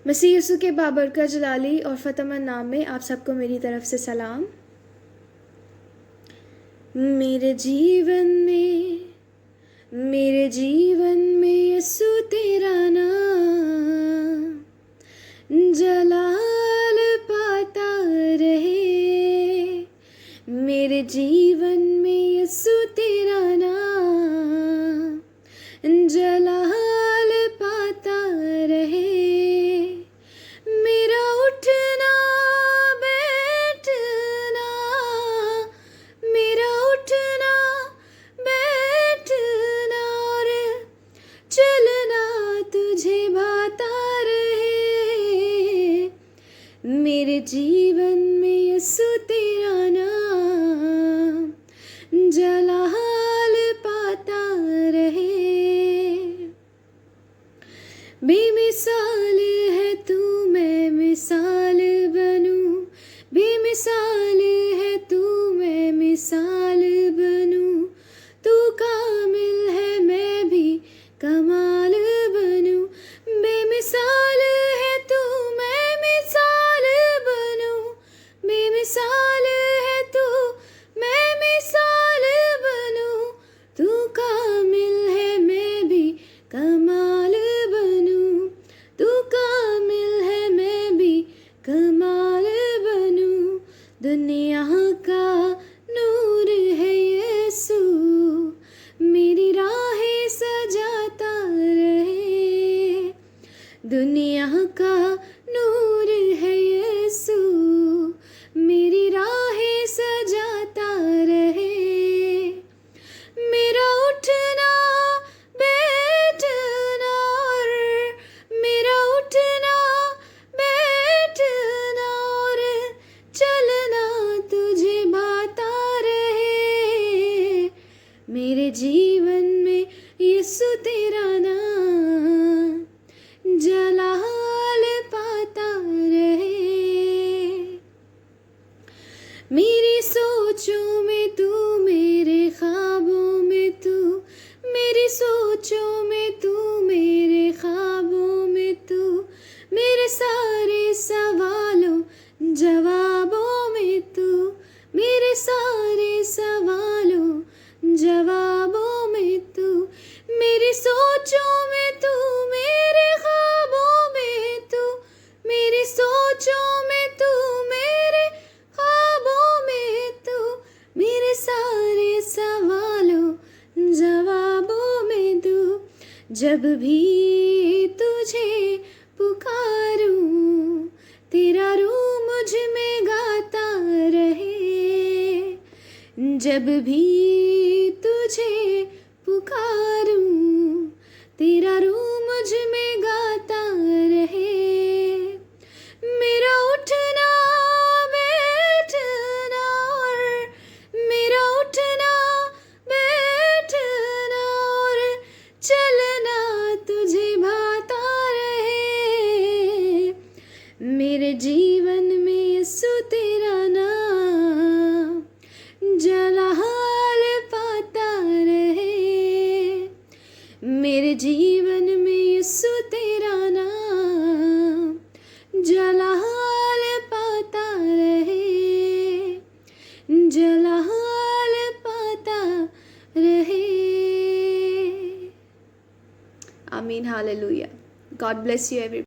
मसीह यीशु के बाबरकत जलाली और फ़तमन नाम में आप सबको मेरी तरफ से सलाम। मेरे जीवन में यीशु तेरा नाम जलाल पाता रहे। मेरे जीवन में यीशु तेरा नाम जलाल पाता रहे। मेरा उठना बैठना, मेरा उठना बैठना और चलना तुझे भाता रहे। मेरे जीवन में यीशु तेरा नाम जलाल पाता रहे। बेमिसाल है तू, मैं मिसाल बनूं। बेमिसाल है तू, मैं मिसाल बनूं। तू कामिल है, मैं भी कमाल बनूं। बेमिसाल है तू, मैं मिसाल बनूं। बेमिसाल है तू, मैं मिसाल बनूं। तू कामिल है, मैं भी कमाल बनूं। तू कामिल है, मैं भी कमाल बनूं। दुनिया का नूर है यीशु, मेरी राहें सजाता रहे। दुनिया का नूर है यीशु, मेरी राहें सजाता रहे। मेरा उठना बैठना और मेरा उठना बैठना और चलना तुझे भाता रहे। मेरे जीवन में यीशु तेरा नाम जलाल पाता रहे। मेरी सोचों में तू, मेरे ख्वाबों में तू। मेरी सोचों में तू, मेरे ख्वाबों में तू। मेरे सारे सवालों जवाबों में तू। मेरे सारे सवालों जवाबों में तू। मेरी सोचों में तू, मेरे ख्वाबों में तू। मेरी सोचों में तू, मेरे ख्वाबों में तू। मेरे सारे सवालों जवाबों में तू। जब भी तुझे पुकारूं, तेरा रूह मुझ में गाता रहे। जब भी तुझे पुकारूं, तेरा रूह मुझ में गाता रहे। मेरा उठना बैठना और मेरा उठना बैठना और चलना तुझे भाता रहे। मेरे जीवन में यीशु तेरा नाम जलाल पाता रहे। मेरे जीवन में यीशु तेरा नाम जलाल पाता रहे। जलाल पाता रहे। आमीन, hallelujah. God bless you every